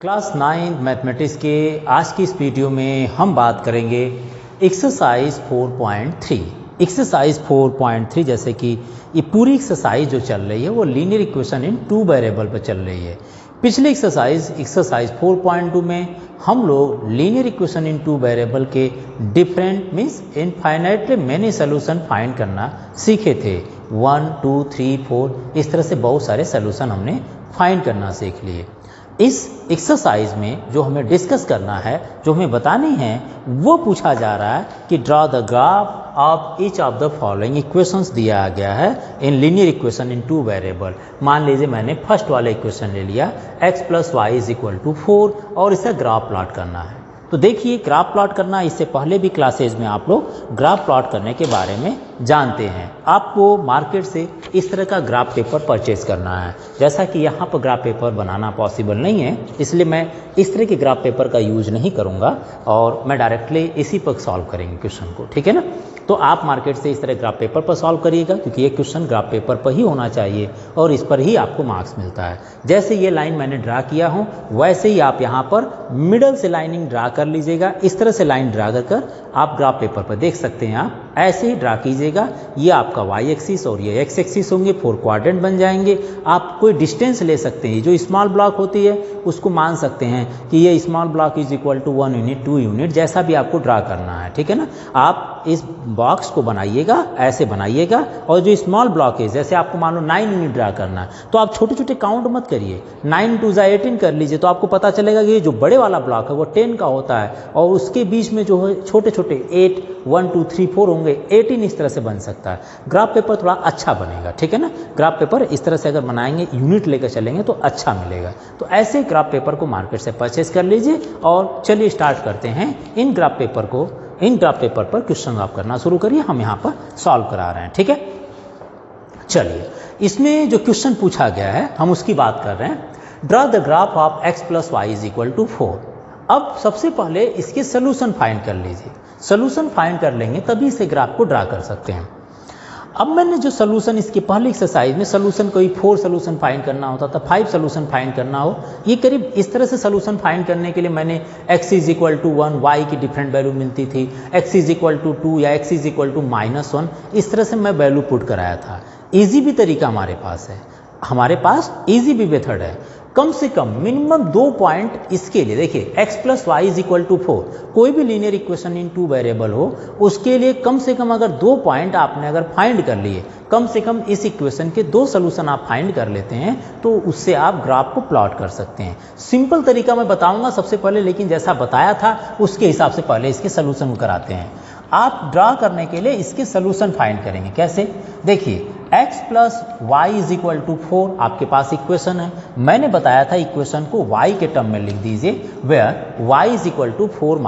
Class 9 mathematics के आज की इस वीडियो में हम बात करेंगे एक्सरसाइज 4.3। एक्सरसाइज 4.3 जैसे कि ये पूरी एक्सरसाइज जो चल रही है वो linear equation in two variable पर चल रही है। पिछले एक्सरसाइज 4.2 में हम लोग linear equation in two variable के different means infinitely many solution find करना सीखे थे। 1, 2, 3, 4 इस तरह से बहुत सारे सोल्यूशन हमने फाइंड करना सीख लिए। इस एक्सरसाइज में जो हमें डिस्कस करना है, जो हमें बतानी है, वो पूछा जा रहा है कि draw the graph of each of the following equations दिया गया है in linear equation in two variable. मान लीजिए मैंने फर्स्ट वाला इक्वेशन ले लिया x + y = 4 और इसका ग्राफ प्लॉट करना है। तो देखिए ग्राफ प्लॉट करना, इससे पहले भी क्लासेज में आप लोग ग्राफ प्लॉट करने के बारे में जानते हैं। आपको मार्केट से इस तरह का ग्राफ पेपर परचेज करना है। जैसा कि यहाँ पर ग्राफ पेपर बनाना पॉसिबल नहीं है, इसलिए मैं इस तरह के ग्राफ पेपर का यूज नहीं करूँगा और मैं डायरेक्टली इसी पर सॉल्व करेंगे क्वेश्चन को, ठीक है ना। तो आप मार्केट से इस तरह ग्राफ पेपर पर सॉल्व करिएगा, क्योंकि ये क्वेश्चन ग्राफ पेपर पर ही होना चाहिए और इस पर ही आपको मार्क्स मिलता है। जैसे ये लाइन मैंने ड्रा किया हूँ वैसे ही आप यहाँ पर मिडल से लाइनिंग ड्रा कर लीजिएगा। इस तरह से लाइन ड्रा कर आप ग्राफ पेपर पर देख सकते हैं। आप ऐसे ही ड्रा कीजिएगा। ये आपका y एक्सिस और ये x एक्सिस होंगे, 4 क्वाड्रेंट बन जाएंगे। आप कोई डिस्टेंस ले सकते हैं, जो स्मॉल ब्लॉक होती है उसको मान सकते हैं कि ये स्मॉल ब्लॉक = 1 यूनिट 2 यूनिट, जैसा भी आपको ड्रा करना है, ठीक है ना। आप इस बॉक्स को बनाइएगा, ऐसे बनाइएगा, और जो स्मॉल ब्लॉक है जैसे आपको मान लो 9 यूनिट ड्रा करना है तो आप छोटे छोटे काउंट मत करिए, 9 × 2 = 18 कर लीजिए। तो आपको पता चलेगा कि ये जो बड़े वाला ब्लॉक है वो 10 का होता है और उसके बीच में जो है छोटे छोटे 8, 1, 2, 3, 4 होंगे, 18 इस तरह से बन सकता है। ग्राफ पेपर थोड़ा अच्छा बनेगा, ठीक है ना। ग्राफ पेपर इस तरह से अगर बनाएंगे, यूनिट लेकर चलेंगे तो अच्छा मिलेगा। तो ऐसे ग्राफ पेपर को मार्केट से परचेज कर लीजिए और चलिए स्टार्ट करते हैं। इन ग्राफ पेपर पर क्वेश्चन आप करना शुरू करिए। हम यहाँ पर सॉल्व करा रहे हैं, ठीक है। चलिए, इसमें जो क्वेश्चन पूछा गया है हम उसकी बात कर रहे हैं। Draw the graph of x + y = 4। अब सबसे पहले इसके सोल्यूशन फाइंड कर लीजिए। सोल्यूशन फाइंड कर लेंगे तभी से ग्राफ को ड्रा कर सकते हैं। अब मैंने जो सोल्यूशन इसके पहले एक्सरसाइज में सोल्यूशन कोई 4 सोल्यूशन फाइंड करना होता था, 5 सोल्यूशन फाइंड करना हो, ये करीब इस तरह से सोल्यूशन फाइंड करने के लिए मैंने x = 1, y की डिफरेंट वैल्यू मिलती थी, x = 2 या x = -1, इस तरह से मैं वैल्यू पुट कराया था। ईजी भी तरीका हमारे पास है, हमारे पास ईजी भी मेथड है। कम से कम मिनिमम 2 पॉइंट इसके लिए देखिए, x + y = 4, कोई भी linear equation in two variable हो उसके लिए कम से कम अगर 2 पॉइंट आपने अगर फाइंड कर लिए, कम से कम इस इक्वेशन के 2 सोल्यूशन आप फाइंड कर लेते हैं तो उससे आप ग्राफ को प्लॉट कर सकते हैं। सिंपल तरीका मैं बताऊंगा सबसे पहले, लेकिन जैसा बताया था उसके हिसाब से पहले इसके सोल्यूशन कराते हैं। आप ड्रा करने के लिए इसके सोल्यूशन फाइंड करेंगे कैसे, देखिए x + y = 4 आपके पास इक्वेशन है। मैंने बताया था इक्वेशन को y के टर्म में लिख दीजिए, वेयर y = 4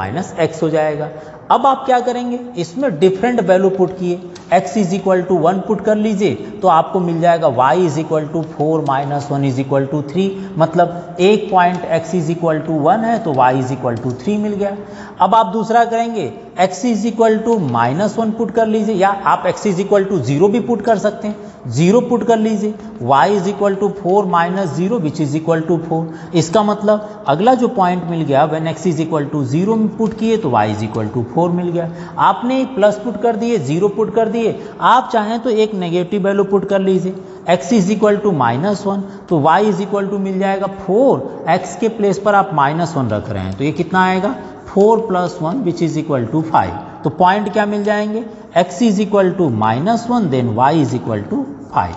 - x हो जाएगा। अब आप क्या करेंगे, इसमें डिफरेंट वैल्यू पुट किए, x = 1 पुट कर लीजिए तो आपको मिल जाएगा y = 4 - 1 = 3, मतलब एक पॉइंट x = 1 है तो y = 3 मिल गया। अब आप दूसरा करेंगे, x = -1 पुट कर लीजिए, या आप x = 0 भी पुट कर सकते हैं, 0 पुट कर लीजिए, y = 4 - 0 = 4। इसका मतलब अगला जो पॉइंट मिल गया, व्हेन x = 0 में पुट किए तो y = 4 मिल गया। आपने एक प्लस पुट कर दिए, 0 पुट कर दिए, आप चाहें तो एक नेगेटिव वैल्यू पुट कर लीजिए, x = -1 तो y = मिल जाएगा 4, x के प्लेस पर आप -1 रख रहे हैं तो ये कितना आएगा, 4 + 1 = 5। तो पॉइंट क्या मिल जाएंगे, x = -1 देन y = 5।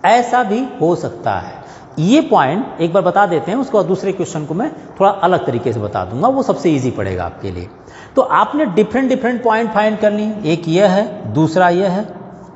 ऐसा भी हो सकता है। ये पॉइंट एक बार बता देते हैं, उसके बाद दूसरे क्वेश्चन को मैं थोड़ा अलग तरीके से बता दूंगा, वो सबसे इजी पड़ेगा आपके लिए। तो आपने डिफरेंट पॉइंट फाइंड कर लिए, एक ये है, दूसरा ये है,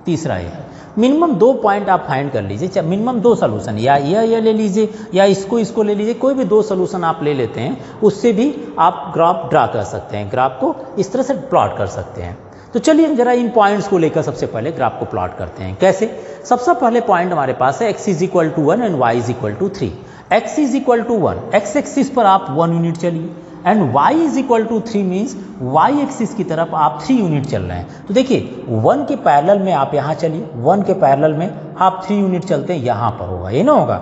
तीसरा ये है। मिनिमम 2 पॉइंट आप फाइंड कर लीजिए, मिनिमम 2 सोल्यूशन, या ये ले लीजिए या इसको ले लीजिए, कोई भी 2 सोल्यूशन आप ले लेते हैं, उससे भी आप ग्राफ ड्रा कर सकते हैं, ग्राफ को इस तरह से प्लॉट कर सकते हैं। तो चलिए जरा इन पॉइंट्स को लेकर सबसे पहले ग्राफ को प्लॉट करते हैं। कैसे, सबसे पहले पॉइंट हमारे पास है x = 1 and y = 3। x = 1, x axis पर आप 1 यूनिट चलिए, and y is equal to 3 means y axis की तरफ आप 3 यूनिट चल रहे हैं। तो देखिए 1 के पैरेलल में आप यहाँ चलिए, 1 के पैरेलल में आप 3 यूनिट चलते हैं, यहाँ पर होगा, ये ना होगा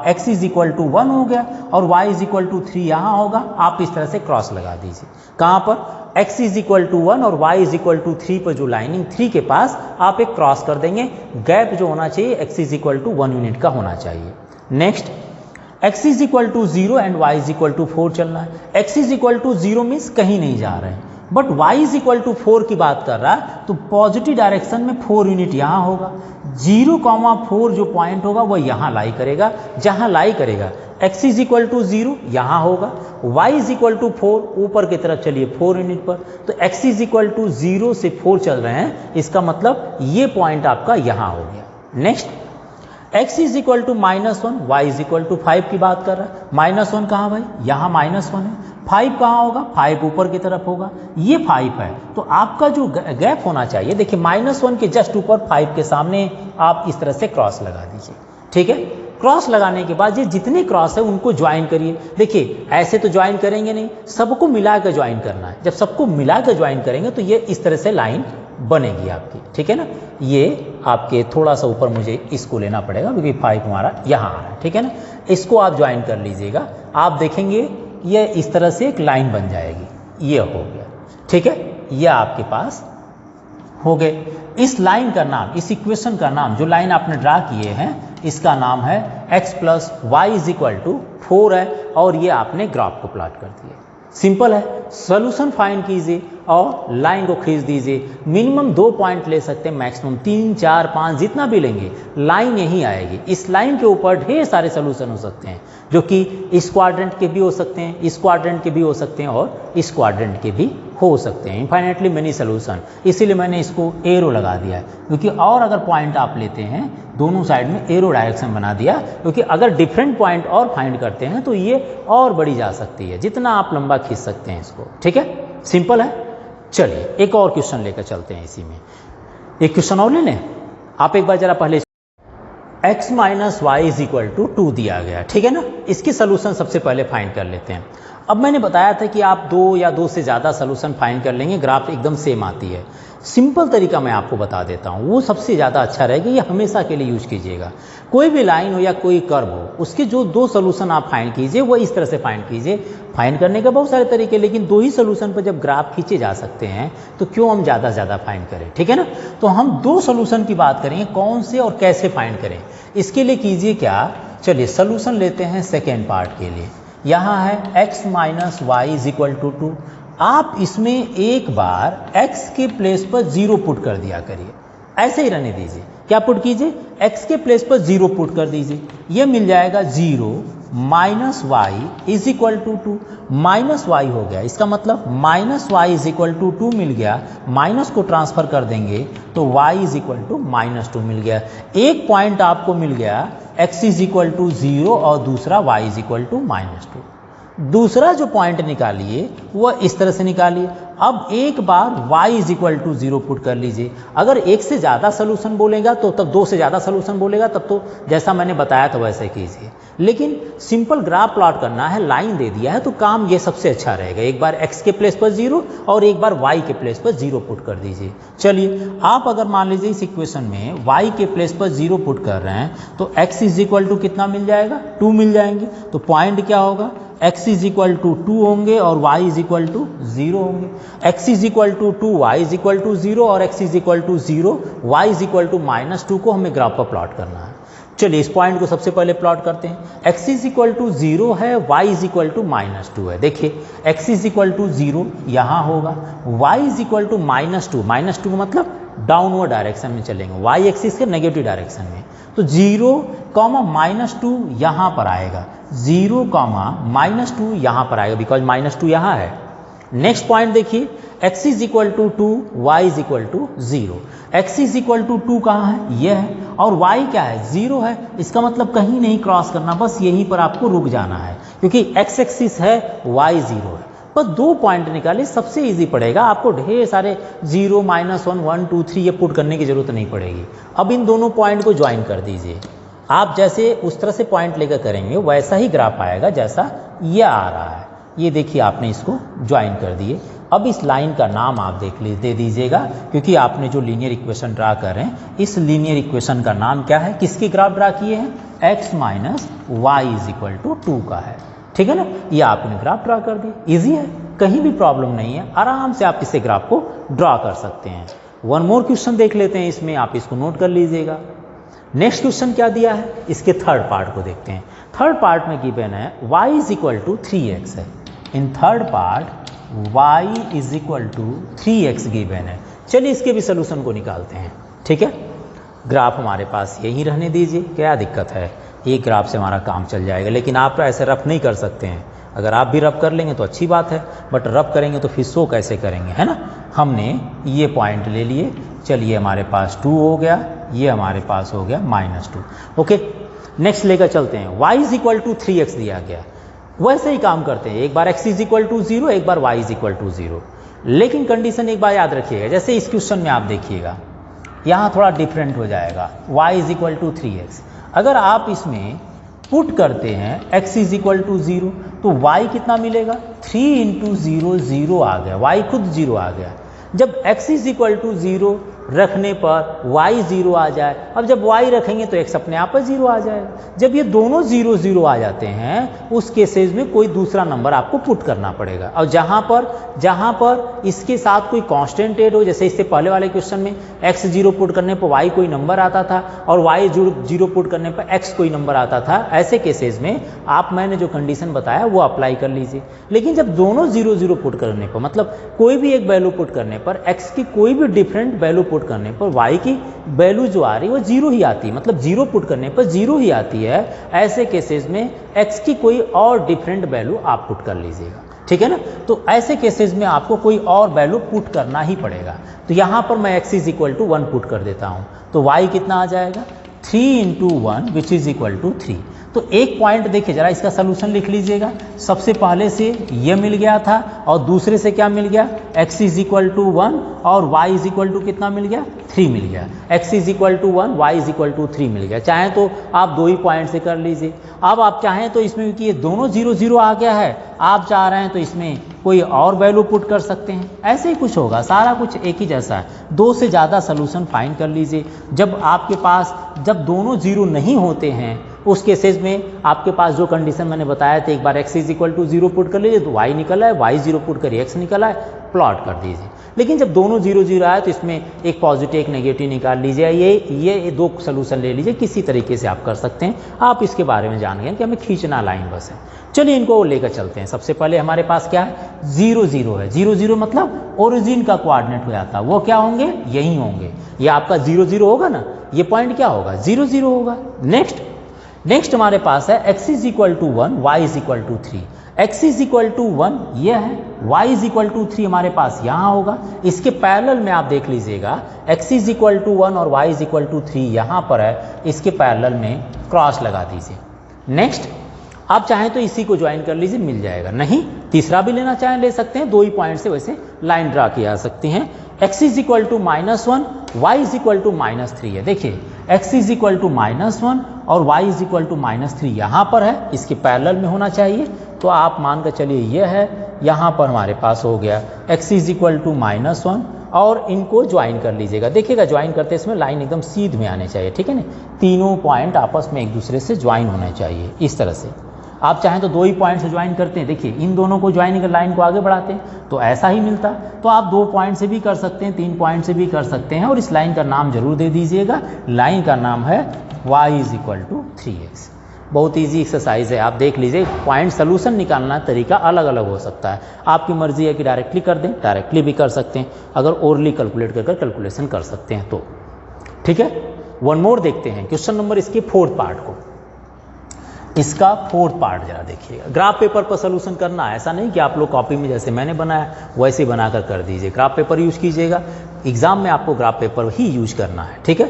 x इज इक्वल टू 1 हो गया और y इज इक्वल टू 3 यहाँ होगा। आप इस तरह से क्रॉस लगा दीजिए, कहाँ पर x इज इक्वल टू 1 और y इज इक्वल टू 3 पर जो लाइनिंग 3 के पास आप एक क्रॉस कर देंगे। गैप जो होना चाहिए x is equal to 1 unit का होना चाहिए। Next x is equal to 0 and y is equal to 4 चलना है। x is equal to 0 means कहीं नहीं जा रहे हैं, but y is equal to 4 की बात कर रहा है, तो पॉजिटिव डायरेक्शन में 4 यूनिट यहाँ होगा। 0,4 जो पॉइंट होगा वह यहाँ लाई करेगा, जहाँ लाई करेगा x इज इक्वल टू 0 यहाँ होगा, y इज इक्वल टू 4 ऊपर की तरफ चलिए 4 यूनिट पर, तो x इज इक्वल टू 0 से 4 चल रहे हैं, इसका मतलब ये पॉइंट आपका यहाँ हो गया। Next x is equal to -1, y is equal to 5 की बात कर रहा है। -1 कहाँ भाई, यहाँ -1 है, 5 कहाँ होगा, 5 ऊपर की तरफ होगा, ये 5 है, तो आपका जो गैप होना चाहिए, देखिए -1 के जस्ट ऊपर 5 के सामने आप इस तरह से क्रॉस लगा दीजिए। ठीक है, क्रॉस लगाने के बाद ये जितने क्रॉस है उनको ज्वाइन करिए। देखिए ऐसे तो ज्वाइन करेंगे नहीं, सबको मिला कर ज्वाइन करना है। जब सबको मिला कर ज्वाइन करेंगे तो ये इस तरह से लाइन बनेगी आपकी। ठीक है ना, ये आपके थोड़ा सा ऊपर मुझे इसको लेना पड़ेगा क्योंकि 5 हमारा यहाँ आ रहा है। ठीक है ना, इसको आप ज्वाइन कर लीजिएगा, आप देखेंगे ये इस तरह से एक लाइन बन जाएगी, ये हो गया। ठीक है, ये आपके पास हो गए। इस लाइन का नाम, इस इक्वेशन का नाम, जो लाइन आपने ड्रा किए हैं, इसका नाम है x plus y is equal to 4 है, और ये आपने ग्राफ को प्लॉट कर दिया। सिंपल है, सोल्यूशन फाइंड कीजिए और लाइन को खींच दीजिए। मिनिमम 2 पॉइंट ले सकते हैं, मैक्सिमम 3, 4, 5 जितना भी लेंगे, लाइन यही आएगी। इस लाइन के ऊपर ढेर सारे सोल्यूशन हो सकते हैं, जो कि इस क्वाड्रेंट के भी हो सकते हैं, इस क्वाड्रेंट के भी हो सकते हैं और इस क्वाड्रेंट के भी हो सकते हैं। इनफाइनेटली मेनी सोल्यूशन, इसीलिए मैंने इसको एरो लगा दिया है, क्योंकि और अगर पॉइंट आप लेते हैं दोनों साइड में एरो डायरेक्शन बना दिया, क्योंकि अगर डिफरेंट पॉइंट और फाइंड करते हैं तो ये और बढ़ी जा सकती है, जितना आप लंबा खींच सकते हैं इसको। ठीक है, सिंपल है। चलिए एक और क्वेश्चन लेकर चलते हैं। इसी में एक क्वेश्चन और ले लें। आप एक बार जरा पहले x minus y is equal to 2 दिया गया, ठीक है ना, इसकी सोल्यूशन सबसे पहले फाइंड कर लेते हैं। अब मैंने बताया था कि आप 2 या 2 से ज़्यादा सोल्यूशन फाइंड कर लेंगे, ग्राफ एकदम सेम आती है। सिंपल तरीका मैं आपको बता देता हूँ, वो सबसे ज़्यादा अच्छा रहेगा, ये हमेशा के लिए यूज कीजिएगा। कोई भी लाइन हो या कोई कर्व हो, उसके जो 2 सोल्यूशन आप फाइंड कीजिए, वो इस तरह से फाइंड कीजिए। फाइंड करने के बहुत सारे तरीके, लेकिन 2 ही सोल्यूशन पर जब ग्राफ खींचे जा सकते हैं तो क्यों हम ज़्यादा से ज़्यादा फाइंड करें। ठीक है ना, तो हम 2 सोल्यूशन की बात करेंगे, कौन से और कैसे फाइंड करें। इसके लिए कीजिए क्या, चलिए सोल्यूशन लेते हैं सेकेंड पार्ट के लिए। यहाँ है x minus y is equal to 2। आप इसमें एक बार x के प्लेस पर 0 पुट कर दिया करिए, ऐसे ही रहने दीजिए। क्या पुट कीजिए, x के प्लेस पर 0 पुट कर दीजिए, ये मिल जाएगा 0 minus y is equal to 2। Minus y हो गया, इसका मतलब minus y is equal to 2 मिल गया। माइनस को ट्रांसफर कर देंगे तो y इज इक्वल टू -2 मिल गया। एक पॉइंट आपको मिल गया, x इज इक्वल टू 0 और दूसरा y इज इक्वल टू -2। दूसरा जो पॉइंट निकालिए वह इस तरह से निकालिए। अब एक बार y is equal to 0 put कर लीजिए। अगर एक से ज़्यादा सोल्यूशन बोलेगा तो तब 2 से ज़्यादा सोल्यूशन बोलेगा, तब तो जैसा मैंने बताया था वैसे कीजिए। लेकिन सिंपल ग्राफ प्लॉट करना है, लाइन दे दिया है, तो काम ये सबसे अच्छा रहेगा। एक बार x के प्लेस पर 0 और एक बार y के प्लेस पर 0 पुट कर दीजिए। चलिए आप अगर मान लीजिए इस इक्वेशन में y के प्लेस पर 0 पुट कर रहे हैं तो x इज इक्वल टू कितना मिल जाएगा, 2 मिल जाएंगे। तो पॉइंट क्या होगा, x इज इक्वल टू 2 होंगे और y इज इक्वल टू 0 होंगे। x is equal to 2, y is equal to 0 और x is equal to 0, y is equal to -2 को हमें ग्राफ पर प्लॉट करना है। चलिए इस पॉइंट को सबसे पहले प्लॉट करते हैं। x इज इक्वल टू 0 है, y इज इक्वल टू -2 है। देखिए x इज इक्वल टू 0 यहाँ होगा, y इज इक्वल टू -2, -2 मतलब डाउनवर्ड डायरेक्शन में चलेंगे, y एक्सिस के नेगेटिव डायरेक्शन में। तो 0, -2 यहाँ पर आएगा, 0, -2 यहाँ पर आएगा, बिकॉज -2 यहाँ है। नेक्स्ट पॉइंट देखिए, x is equal to 2, y is equal to 0। x is equal to 2 कहाँ है, ये है, और y क्या है, 0 है। इसका मतलब कहीं नहीं क्रॉस करना, बस यहीं पर आपको रुक जाना है, क्योंकि x एक्सिस है, y 0 है। बस 2 पॉइंट निकाले, सबसे इजी पड़ेगा। आपको ढेर सारे 0, -1, 1, 2, 3 ये पुट करने की जरूरत नहीं पड़ेगी। अब इन दोनों पॉइंट को ज्वाइन कर दीजिए। आप जैसे उस तरह से पॉइंट लेकर करेंगे वैसा ही ग्राफ आएगा जैसा ये आ रहा है। ये देखिए आपने इसको ज्वाइन कर दिए। अब इस लाइन का नाम आप दे दीजिएगा, क्योंकि आपने जो लीनियर इक्वेशन ड्रा कर रहे हैं, इस लीनियर इक्वेशन का नाम क्या है, किसकी ग्राफ ड्रा किए हैं, x minus y is equal to 2 का है। ठीक है ना, ये आपने ग्राफ ड्रा कर दिया, इजी है, कहीं भी प्रॉब्लम नहीं है, आराम से आप इसे ग्राफ को ड्रा कर सकते हैं। वन मोर क्वेश्चन देख लेते हैं, इसमें आप इसको नोट कर लीजिएगा। नेक्स्ट क्वेश्चन क्या दिया है, इसके थर्ड पार्ट को देखते हैं। थर्ड पार्ट में गिवन है y is equal to 3x है। In third part y is equal to 3x given है। चलिए इसके भी सोल्यूशन को निकालते हैं। ठीक है, ग्राफ हमारे पास यही रहने दीजिए, क्या दिक्कत है, एक ग्राफ से हमारा काम चल जाएगा। लेकिन आप ऐसे रफ नहीं कर सकते हैं, अगर आप भी रफ कर लेंगे तो अच्छी बात है, बट रफ करेंगे तो फिर शो कैसे करेंगे, है ना। हमने ये पॉइंट ले लिए, चलिए हमारे पास 2 हो गया, ये हमारे पास हो गया -2। ओके, नेक्स्ट लेकर चलते हैं। y is equal to 3x दिया गया, वैसे ही काम करते हैं, एक बार x इज इक्वल टू 0, एक बार y इज इक्वल टू 0। लेकिन कंडीशन एक बार याद रखिएगा, जैसे इस क्वेश्चन में आप देखिएगा यहाँ थोड़ा डिफरेंट हो जाएगा, y is equal to 3x। अगर आप इसमें पुट करते हैं x इज इक्वल टू 0, तो y कितना मिलेगा, 3 इंटू 0 0 आ गया, y खुद 0 आ गया। जब x इज इक्वल टू 0 रखने पर y 0 आ जाए, अब जब y रखेंगे तो x अपने आप पर 0 आ जाएगा। जब ये दोनों 0 0 आ जाते हैं, उस केसेस में कोई दूसरा नंबर आपको पुट करना पड़ेगा। और जहाँ पर इसके साथ कोई कांस्टेंट ऐड हो, जैसे इससे पहले वाले क्वेश्चन में x 0 पुट करने पर y कोई नंबर आता था और y 0 पुट करने पर x कोई नंबर आता था, ऐसे केसेस में आप मैंने जो कंडीशन बताया वो अप्लाई कर लीजिए। लेकिन जब दोनों 0 0 पुट करने पर, मतलब कोई भी एक वैल्यू पुट करने पर x की कोई भी डिफरेंट वैल्यू पुट करने पर y की वैल्यू जो आ रही है वो 0 ही आती है, मतलब 0 पुट करने पर 0 ही आती है। ऐसे केसेस में x की कोई और डिफरेंट वैल्यू आप पुट कर लीजिएगा। ठीक है ना, तो ऐसे केसेस में आपको कोई और वैल्यू पुट करना ही पड़ेगा। तो यहाँ पर मैं x is equal to 1 put कर देता हूँ, तो y कितना आ जाएगा, 3 into 1 which is equal to 3। तो एक पॉइंट देखिए जरा, इसका सोल्यूशन लिख लीजिएगा। सबसे पहले से ये मिल गया था और दूसरे से क्या मिल गया, x इज इक्वल टू 1 और y इज इक्वल टू कितना मिल गया, 3 मिल गया। x is equal to 1, y is equal to 3 मिल गया। चाहें तो आप 2 ही पॉइंट से कर लीजिए। अब आप चाहें तो इसमें, क्योंकि ये दोनों 0 0 आ गया है, आप चाह रहे हैं तो इसमें कोई और वैल्यू पुट कर सकते हैं। ऐसे ही कुछ होगा, सारा कुछ एक ही जैसा है। 2 से ज़्यादा सोल्यूशन फाइंड कर लीजिए। जब आपके पास, जब दोनों 0 नहीं होते हैं, उस केसेस में आपके पास जो कंडीशन मैंने बताया था, एक बार x is equal to 0 put कर लीजिए तो y निकला है, y 0 पुट करिए x निकला है, प्लॉट कर दीजिए। लेकिन जब दोनों 0 0 आए तो इसमें एक पॉजिटिव एक नेगेटिव निकाल लीजिए। ये 2 सोल्यूशन ले लीजिए, किसी तरीके से आप कर सकते हैं। आप इसके बारे में जान गए कि हमें खींचना लाइन बस है। चलिए इनको लेकर चलते हैं। सबसे पहले हमारे पास क्या है, 0 0 है। 0 0 मतलब ओरिजिन का कोऑर्डिनेट हो जाता है, वो क्या होंगे, यही होंगे। ये आपका 0 0 होगा ना, ये पॉइंट क्या होगा, 0 0 होगा। नेक्स्ट हमारे पास है x is equal to 1, y is equal to 3। x is equal to 1 ये है, y इज इक्वल टू 3 हमारे पास यहाँ होगा। इसके पैरेलल में आप देख लीजिएगा, x इज इक्वल टू 1 और y इज इक्वल टू 3 यहाँ पर है, इसके पैरेलल में क्रॉस लगा दीजिए। नेक्स्ट आप चाहें तो इसी को ज्वाइन कर लीजिए, मिल जाएगा। नहीं, तीसरा भी लेना चाहें ले सकते हैं, 2 ही पॉइंट से वैसे लाइन ड्रा की जा सकती हैं। x is equal to -1, y is equal to -3 है। देखिए x इज इक्वल टू -1 और y इज इक्वल टू -3 यहाँ पर है, इसके पैरेलल में होना चाहिए। तो आप मान कर चलिए ये है, यहाँ पर हमारे पास हो गया x इज इक्वल टू -1 और इनको ज्वाइन कर लीजिएगा। देखिएगा ज्वाइन करते इसमें लाइन एकदम सीध में आने चाहिए। ठीक है ना, तीनों पॉइंट आपस में एक दूसरे से ज्वाइन होने चाहिए, इस तरह से। आप चाहें तो 2 ही पॉइंट से ज्वाइन करते हैं। देखिए इन दोनों को ज्वाइन कर लाइन को आगे बढ़ाते हैं तो ऐसा ही मिलता। तो आप 2 पॉइंट से भी कर सकते हैं, 3 पॉइंट से भी कर सकते हैं। और इस लाइन का नाम जरूर दे दीजिएगा, लाइन का नाम है y is equal to 3x। बहुत ईजी एक्सरसाइज है, आप देख लीजिए। पॉइंट सोल्यूशन निकालना तरीका अलग अलग हो सकता है, आपकी मर्जी है कि डायरेक्टली कर दें, डायरेक्टली भी कर सकते हैं, अगर ओरली कैलकुलेट कर कैलकुलेशन कर सकते हैं तो। ठीक है, वन मोर देखते हैं क्वेश्चन नंबर इसके 4th पार्ट को। इसका 4th पार्ट जरा देखिएगा। ग्राफ पेपर पर सोल्यूशन करना, ऐसा नहीं कि आप लोग कॉपी में जैसे मैंने बनाया वैसे बनाकर कर दीजिए। ग्राफ पेपर यूज कीजिएगा, एग्जाम में आपको ग्राफ पेपर ही यूज करना है। ठीक है,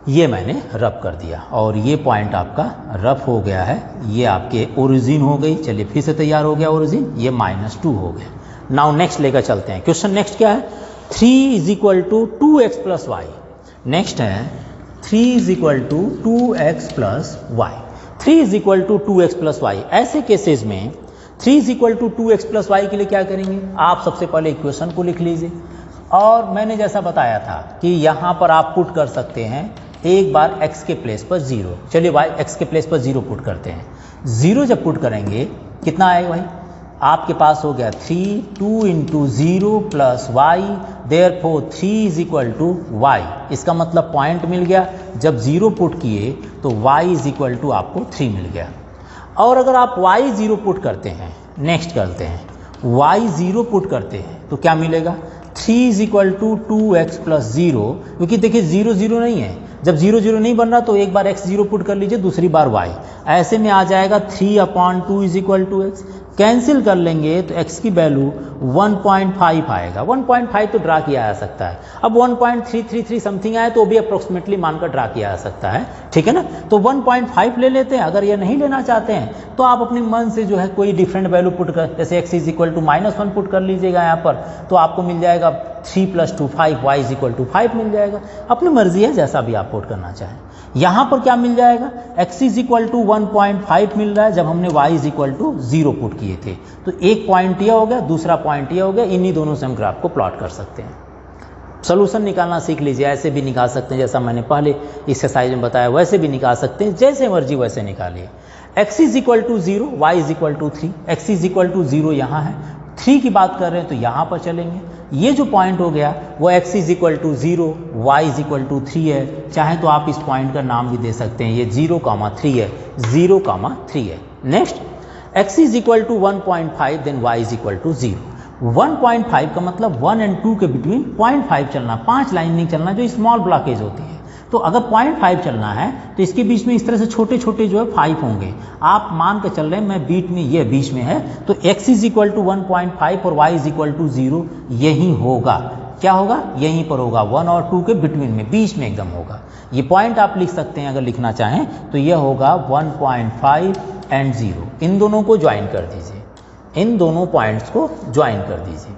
ये मैंने रब कर दिया और ये पॉइंट आपका रब हो गया है, ये आपके ओरिजिन हो गई। चलिए फिर से तैयार हो गया ओरिजिन, ये -2 हो गया। नाउ नेक्स्ट लेकर चलते हैं। क्वेश्चन नेक्स्ट क्या है, 3 is equal to 2x plus y. Next है 3 is equal to 2x plus y. 3 is equal to 2x plus y. ऐसे केसेस में 3 is equal to 2x plus y के लिए क्या करेंगे, आप सबसे पहले इक्वेशन को लिख लीजिए और मैंने जैसा बताया था कि यहाँ पर आप पुट कर सकते हैं एक बार x के प्लेस पर 0। चलिए भाई x के प्लेस पर 0 पुट करते हैं। 0 जब पुट करेंगे कितना आएगा भाई, आपके पास हो गया 3, 2 into 0 plus y, therefore 3 is equal to y. इसका मतलब पॉइंट मिल गया, जब 0 पुट किए तो y इज इक्वल टू आपको 3 मिल गया। और अगर आप y 0 पुट करते हैं, नेक्स्ट करते हैं, y 0 पुट करते हैं तो क्या मिलेगा, 3 is equal to 2x plus 0, क्योंकि देखिए 0 0 नहीं है, जब 0 0 नहीं बन रहा तो एक बार x 0 पुट कर लीजिए, दूसरी बार y, ऐसे में आ जाएगा 3/2 is equal to x। Cancel कर लेंगे तो x की वैल्यू 1.5 आएगा। 1.5 तो ड्रा किया जा सकता है, अब 1.333 समथिंग आए तो भी अप्रोक्सीमेटली मानकर ड्रा किया जा सकता है, ठीक है ना। तो 1.5 ले लेते हैं। अगर ये नहीं लेना चाहते हैं तो आप अपने मन से जो है कोई डिफरेंट वैल्यू पुट कर, जैसे x is equal to -1 put कर लीजिएगा यहाँ पर, तो आपको मिल जाएगा 3 + 2 5, y इज इक्वल टू 5 मिल जाएगा। अपनी मर्जी है जैसा भी आप पुट करना चाहें। यहाँ पर क्या मिल जाएगा, x इज इक्वल टू 1.5 मिल रहा है जब हमने y is equal to 0 put किए थे। तो एक पॉइंट यह हो गया, दूसरा पॉइंट यह हो गया, इन्हीं दोनों से हम ग्राफ को प्लॉट कर सकते हैं। सोल्यूशन निकालना सीख लीजिए, ऐसे भी निकाल सकते हैं जैसा मैंने पहले एक्सरसाइज में बताया, वैसे भी निकाल सकते हैं, जैसे मर्जी वैसे निकालिए। x is equal to 0, y is equal to 3, x is equal to 0 यहाँ है, 3 की बात कर रहे हैं तो यहाँ पर चलेंगे। ये जो पॉइंट हो गया वो x is equal to 0, y is equal to 3 है। चाहे तो आप इस पॉइंट का नाम भी दे सकते हैं, ये 0,3 है, 0,3 है। Next, x is equal to 1.5 then y is equal to 0। 1.5 का मतलब 1 और 2 के बिटवीन 0.5 चलना, 5 लाइन नहीं चलना, जो स्मॉल ब्लॉकेज होती है। तो अगर 0.5 चलना है तो इसके बीच में इस तरह से छोटे छोटे जो है 5 होंगे। आप मान के चल रहे हैं मैं बीच में, ये बीच में है, तो x इज इक्वल टू 1.5 और y इज इक्वल टू 0 यही होगा। क्या होगा, यहीं पर होगा, 1 और 2 के बिटवीन में, बीच में एकदम होगा। ये पॉइंट आप लिख सकते हैं अगर लिखना चाहें तो यह होगा 1.5 एंड 0। इन दोनों को ज्वाइन कर दीजिए, इन दोनों पॉइंट्स को ज्वाइन कर दीजिए।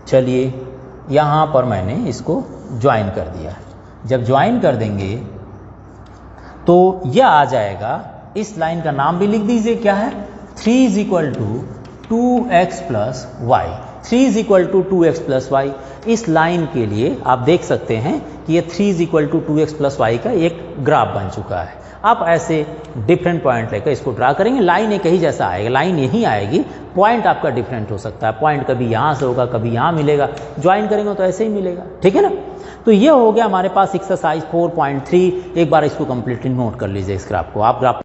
चलिए यहाँ पर मैंने इसको ज्वाइन कर दिया है। जब ज्वाइन कर देंगे तो यह आ जाएगा, इस लाइन का नाम भी लिख दीजिए, क्या है, 3 is equal to 2x plus y. 3 is equal to 2x plus y. इस लाइन के लिए आप देख सकते हैं कि ये 3 is equal to 2x plus y का एक ग्राफ बन चुका है। आप ऐसे डिफरेंट पॉइंट लेकर इसको ड्रा करेंगे, लाइन एक ही जैसा आएगा, लाइन यही आएगी, पॉइंट आपका डिफरेंट हो सकता है, पॉइंट कभी यहाँ से होगा कभी यहाँ मिलेगा, ज्वाइन करेंगे तो ऐसे ही मिलेगा, ठीक है ना। तो ये हो गया हमारे पास एक्सरसाइज 4.3। एक बार इसको कंप्लीटली नोट कर लीजिए इस ग्राफ को। आप ग्राफ